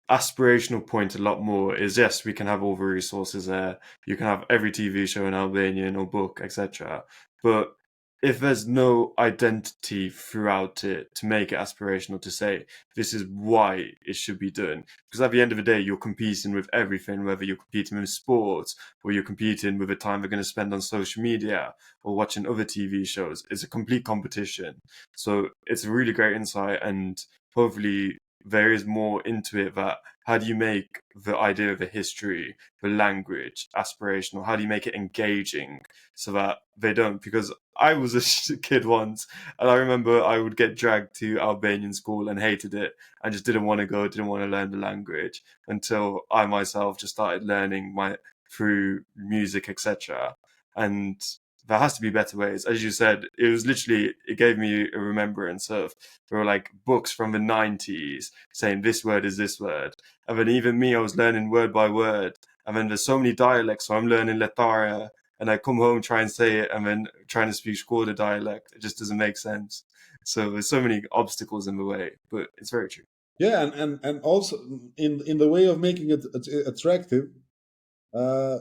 aspirational point a lot more is yes, we can have all the resources there. You can have every TV show in Albanian or book, etc. But if there's no identity throughout it to make it aspirational, to say this is why it should be done, because at the end of the day you're competing with everything, whether you're competing with sports or you're competing with the time they're going to spend on social media or watching other TV shows. It's a complete competition. So it's a really great insight, and hopefully there is more into it. That how do you make the idea of the history, the language aspirational? How do you make it engaging so that they don't? Because I was a kid once, and I remember I would get dragged to Albanian school and hated it, and just didn't want to go, didn't want to learn the language until I myself just started learning my through music, etc. And there has to be better ways. As you said, it was literally, it gave me a remembrance of, there were like books from the 90s saying this word is this word. And then even me, I was learning word by word. And then there's so many dialects, so I'm learning Letara, and I come home, try and say it, and then trying to speak Skoda dialect. It just doesn't make sense. So there's so many obstacles in the way, but it's very true. Yeah, and also in the way of making it attractive,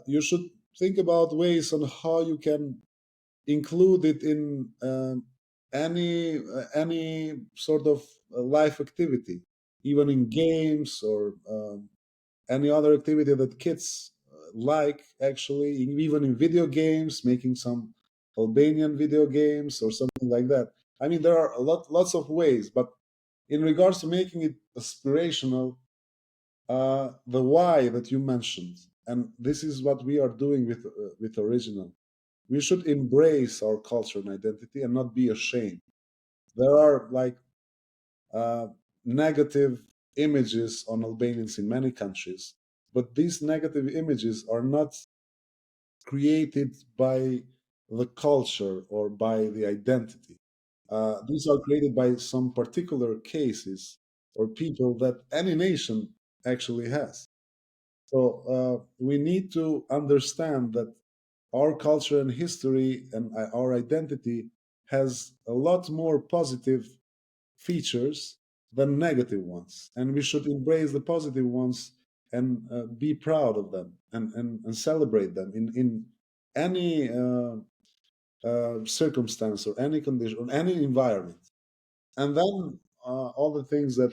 you should think about ways on how you can include it in any sort of life activity, even in games or any other activity that kids like. Actually, even in video games, making some Albanian video games or something like that. I mean, there are lots of ways, but in regards to making it aspirational, the why that you mentioned, and this is what we are doing with original. We should embrace our culture and identity and not be ashamed. There are like negative images on Albanians in many countries, but these negative images are not created by the culture or by the identity. These are created by some particular cases or people that any nation actually has. So we need to understand that our culture and history and our identity has a lot more positive features than negative ones, and we should embrace the positive ones and be proud of them and celebrate them in any circumstance or any condition or any environment. And then all the things that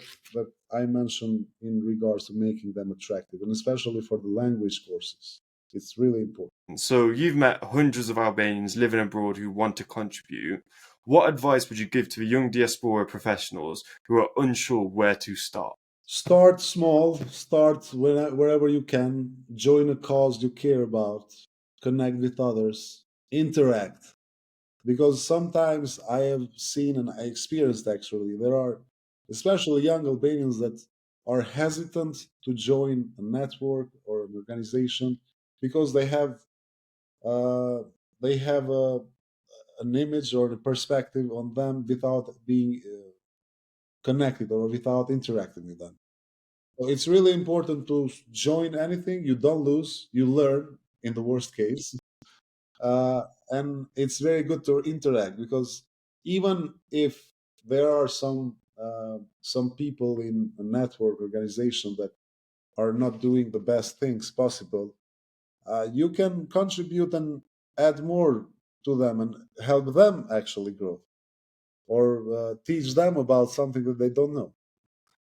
I mentioned in regards to making them attractive, and especially for the language courses, it's really important. So you've met hundreds of Albanians living abroad who want to contribute. What advice would you give to the young diaspora professionals who are unsure where to start? Start small, start wherever you can, join a cause you care about, connect with others, interact. Because sometimes I have seen and I experienced actually, there are especially young Albanians that are hesitant to join a network or an organization because uh, they have an image or a perspective on them without being connected or without interacting with them. So it's really important to join anything. You don't lose, you learn in the worst case. And it's very good to interact because even if there are some people in a network organization that are not doing the best things possible, you can contribute and add more to them and help them actually grow or teach them about something that they don't know.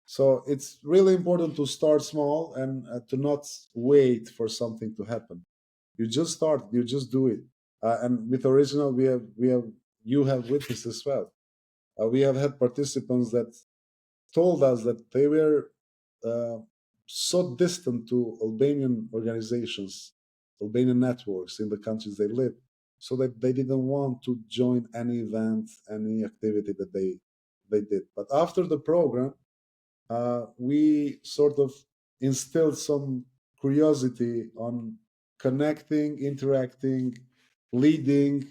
So it's really important to start small and to not wait for something to happen. You just start, you just do it. And with original, we have you have witnessed as well. We have had participants that told us that they were uh, so distant to Albanian organizations, Albanian networks in the countries they live, so that they didn't want to join any event, any activity that they did. But after the program, we sort of instilled some curiosity on connecting, interacting, leading.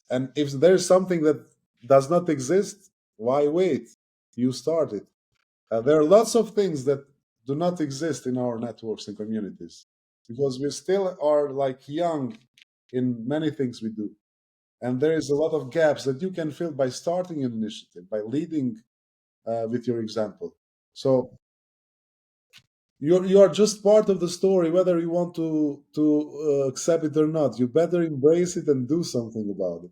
And if there's something that does not exist, why wait? You start it. There are lots of things that do not exist in our networks and communities because we still are like young in many things we do. And there is a lot of gaps that you can fill by starting an initiative, by leading with your example. So you are just part of the story, whether you want to accept it or not. You better embrace it and do something about it.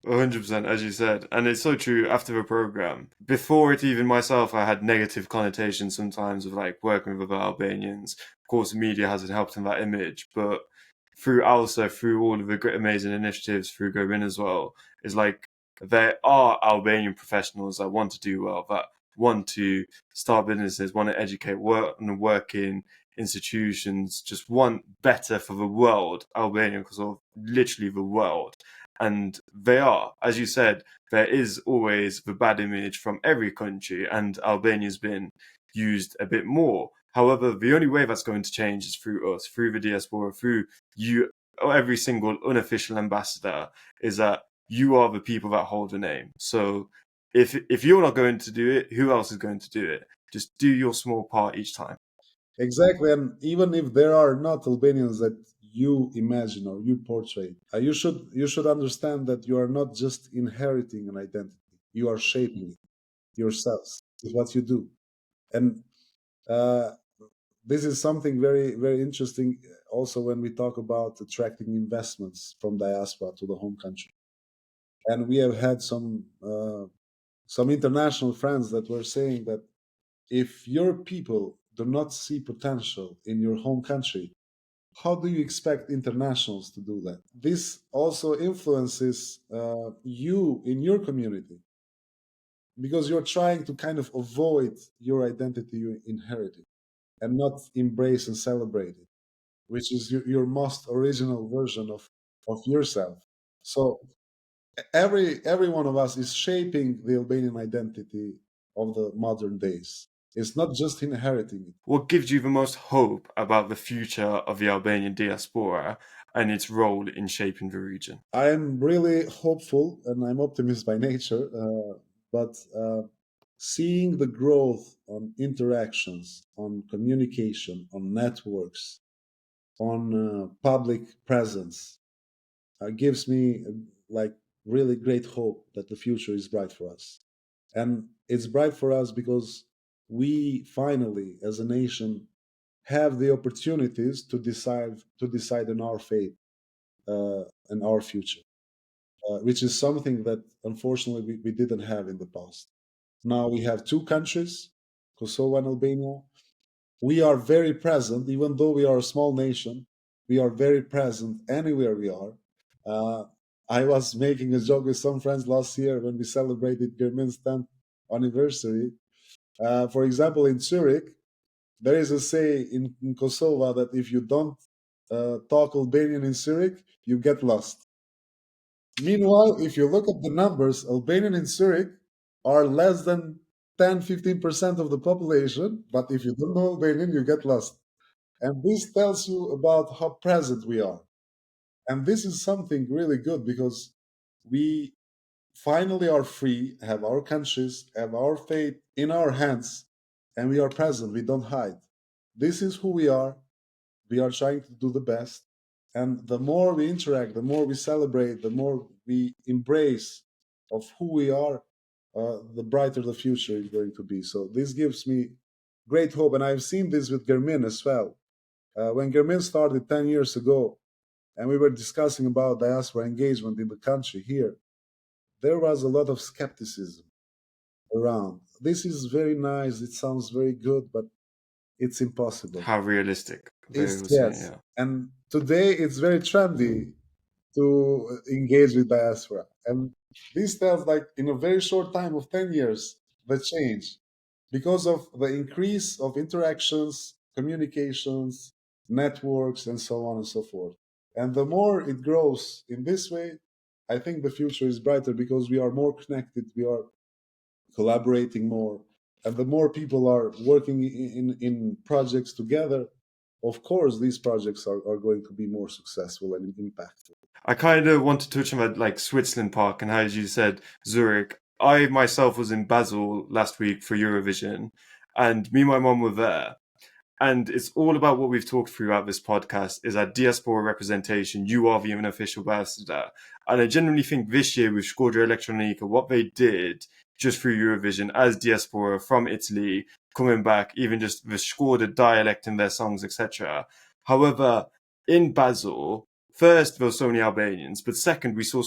100%, as you said. And it's so true after the program. Before it, even myself, I had negative connotations sometimes of like working with other Albanians. Of course, the media hasn't helped in that image, but through ALSA, through all of the great, amazing initiatives, through GERMIN as well, is like there are Albanian professionals that want to do well, that want to start businesses, want to educate, work and work in institutions, just want better for the world, Albania, because of literally the world. And they are, as you said, there is always the bad image from every country, and Albania's been used a bit more. However, the only way that's going to change is through us, through the diaspora, through you, every single unofficial ambassador, is that you are the people that hold the name. So if you're not going to do it, who else is going to do it? Just do your small part each time. Exactly, and even if there are not Albanians that you imagine or you portray, you should understand that you are not just inheriting an identity; you are shaping it yourselves with what you do. And uh, this is something very very interesting. Also, when we talk about attracting investments from diaspora to the home country, and we have had some international friends that were saying that if your people do not see potential in your home country, how do you expect internationals to do that? This also influences you in your community because you're trying to kind of avoid your identity you inherited and not embrace and celebrate it, which is your most original version of yourself. So every one of us is shaping the Albanian identity of the modern days. It's not just inheriting it. What gives you the most hope about the future of the Albanian diaspora and its role in shaping the region? I'm really hopeful and I'm optimist by nature, but seeing the growth on interactions, on communication, on networks, on public presence gives me like really great hope that the future is bright for us. And it's bright for us because we finally, as a nation, have the opportunities to decide on our fate and our future, which is something that unfortunately we didn't have in the past. Now we have two countries, Kosovo and Albania. We are very present, even though we are a small nation. We are very present anywhere we are. Uh, I was making a joke with some friends last year when we celebrated GERMIN's 10th anniversary. For example, in Zurich, there is a say in Kosovo that if you don't talk Albanian in Zurich, you get lost. Meanwhile, if you look at the numbers, Albanian in Zurich are less than 10-15% of the population, but if you don't know Albanian, you get lost. And this tells you about how present we are. And this is something really good because we finally are free, have our countries, have our fate in our hands, and we are present. We don't hide. This is who we are. We are trying to do the best. And the more we interact, the more we celebrate, the more we embrace of who we are, the brighter the future is going to be. So this gives me great hope. And I've seen this with GERMIN as well. When GERMIN started 10 years ago, and we were discussing about diaspora engagement in the country here, there was a lot of skepticism around. This is very nice, it sounds very good, but it's impossible. How realistic they It's were saying, yes. yeah. And today it's very trendy to engage with diaspora. And this tells like in a very short time of 10 years, the change because of the increase of interactions, communications, networks, and so on and so forth. And the more it grows in this way, I think the future is brighter because we are more connected, we are collaborating more, and the more people are working in projects together, of course, these projects are going to be more successful and impactful. I kind of want to touch on that, like Switzerland Park and how, as you said, Zurich. I myself was in Basel last week for Eurovision, and me and my mum were there. And it's all about what we've talked throughout this podcast is that diaspora representation. You are the unofficial ambassador. And I genuinely think this year with Squadra Elettronica, what they did just through Eurovision as diaspora from Italy, coming back, even just the Squadra dialect in their songs, etc. However, in Basel, first, there were so many Albanians, but second, we saw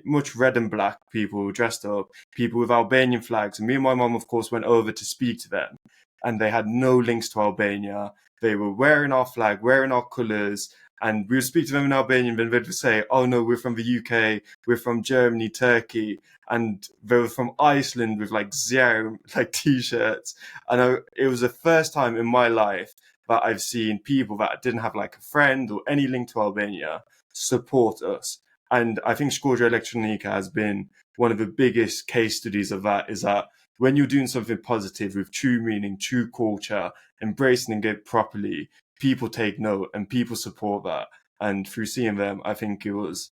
much red and black people dressed up, people with Albanian flags. And me and my mum, of course, went over to speak to them, and they had no links to Albania. They were wearing our flag, wearing our colours, and we would speak to them in Albanian, and they'd say, "Oh no, we're from the UK, we're from Germany, Turkey," and they were from Iceland with like zero like t-shirts. It was the first time in my life that I've seen people that didn't have like a friend or any link to Albania support us. And I think Shkodra Elektronika has been one of the biggest case studies of that, is that when you're doing something positive with true meaning, true culture, embracing it properly, people take note and people support that. And through seeing them, I think it was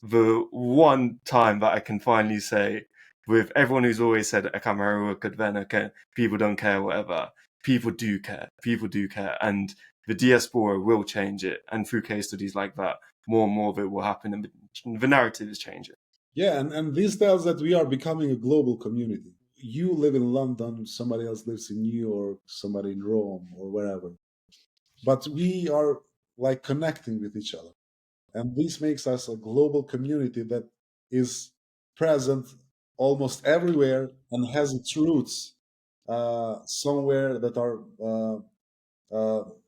the one time that I can finally say, with everyone who's always said a camera could then okay, people don't care, whatever. People do care. People do care. And the diaspora will change it. And through case studies like that, more and more of it will happen, and the narrative is changing. Yeah, and this tells that we are becoming a global community. You live in London, somebody else lives in New York, somebody in Rome or wherever. But we are like connecting with each other. And this makes us a global community that is present almost everywhere and has its roots somewhere that are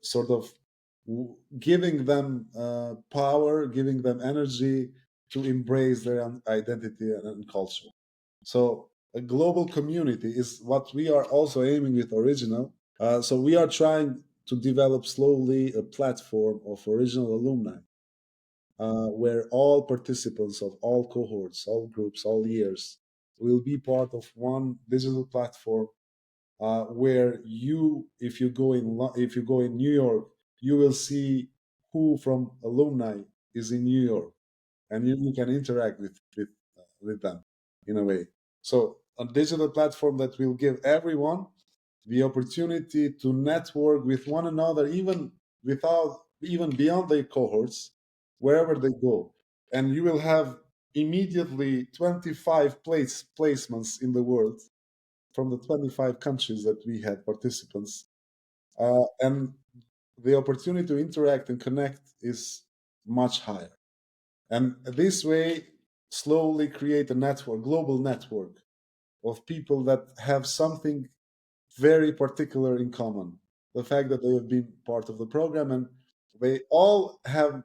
sort of giving them power, giving them energy to embrace their identity and culture. So a global community is what we are also aiming with Original. So we are trying to develop slowly a platform of original alumni where all participants of all cohorts, all groups, all years will be part of one digital platform where if you go in New York, you will see who from alumni is in New York, and you can interact with them in a way. So a digital platform that will give everyone the opportunity to network with one another, even beyond their cohorts, wherever they go, and you will have immediately 25 placements in the world from the 25 countries that we had participants. And the opportunity to interact and connect is much higher. And this way, slowly create a network, global network of people that have something very particular in common. The fact that they have been part of the program, and they all have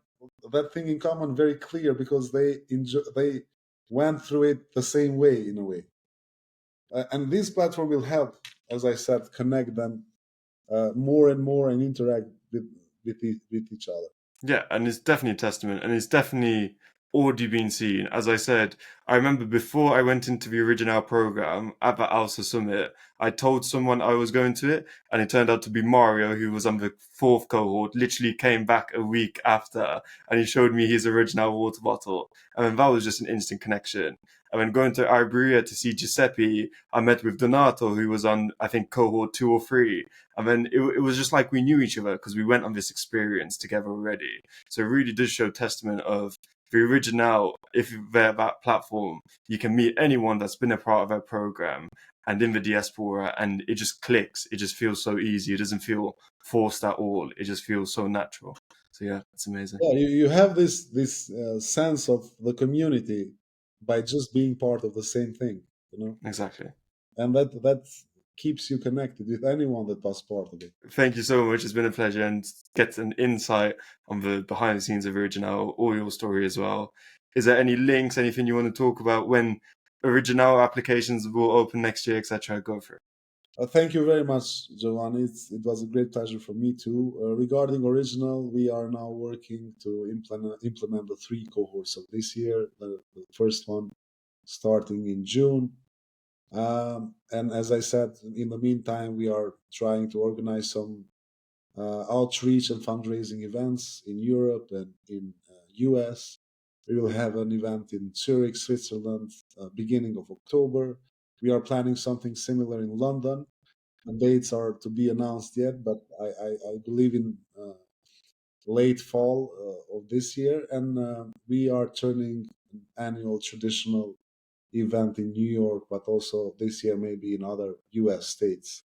that thing in common very clear because they went through it the same way in a way. And this platform will help, as I said, connect them more and more and interact with each other. Yeah, and it's definitely a testament, and it's definitely already been seen. As I said, I remember before I went into the original program at the ALSA summit, I told someone I was going to it, and it turned out to be Mario, who was on the fourth cohort, literally came back a week after, and he showed me his original water bottle. And then that was just an instant connection. And then going to Iberia to see Giuseppe, I met with Donato, who was on, I think, cohort 2 or 3. And then it was just like we knew each other because we went on this experience together already. So it really does show testament of the original. If they're that platform, you can meet anyone that's been a part of our program and in the diaspora, and it just clicks. It just feels so easy. It doesn't feel forced at all. It just feels so natural. So yeah, it's amazing. Yeah, you have this sense of the community by just being part of the same thing, you know, Exactly. and that keeps you connected with anyone that was part of it. Thank you so much. It's been a pleasure, and get an insight on the behind the scenes of Original, or your story as well. Is there any links, anything you want to talk about when Original applications will open next year, etc.? Go for it. Thank you very much, Giovanni. It was a great pleasure for me too. Regarding Original, we are now working to implement the 3 cohorts of this year. The first one starting in June. And as I said, in the meantime, we are trying to organize some outreach and fundraising events in Europe and in US. We will have an event in Zurich, Switzerland, beginning of October. We are planning something similar in London. The dates are to be announced yet, but I believe in late fall of this year. And we are turning an annual traditional event in New York, but also this year maybe in other US states,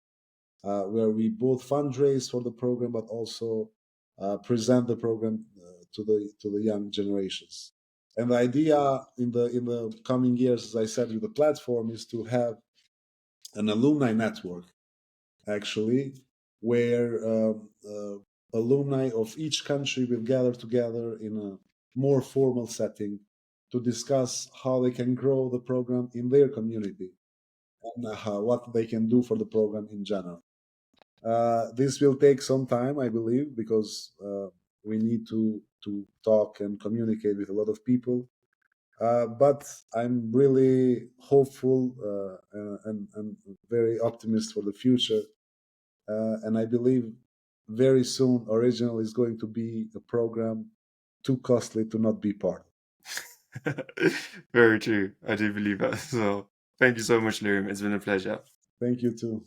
where we both fundraise for the program, but also present the program to the young generations. And the idea in the coming years, as I said, with the platform is to have an alumni network, actually, where alumni of each country will gather together in a more formal setting to discuss how they can grow the program in their community and what they can do for the program in general. This will take some time, I believe, because we need to talk and communicate with a lot of people. But I'm really hopeful and very optimist for the future. And I believe very soon Original is going to be a program too costly to not be part of. Very true. I do believe that. So thank you so much, Lirim. It's been a pleasure. Thank you too.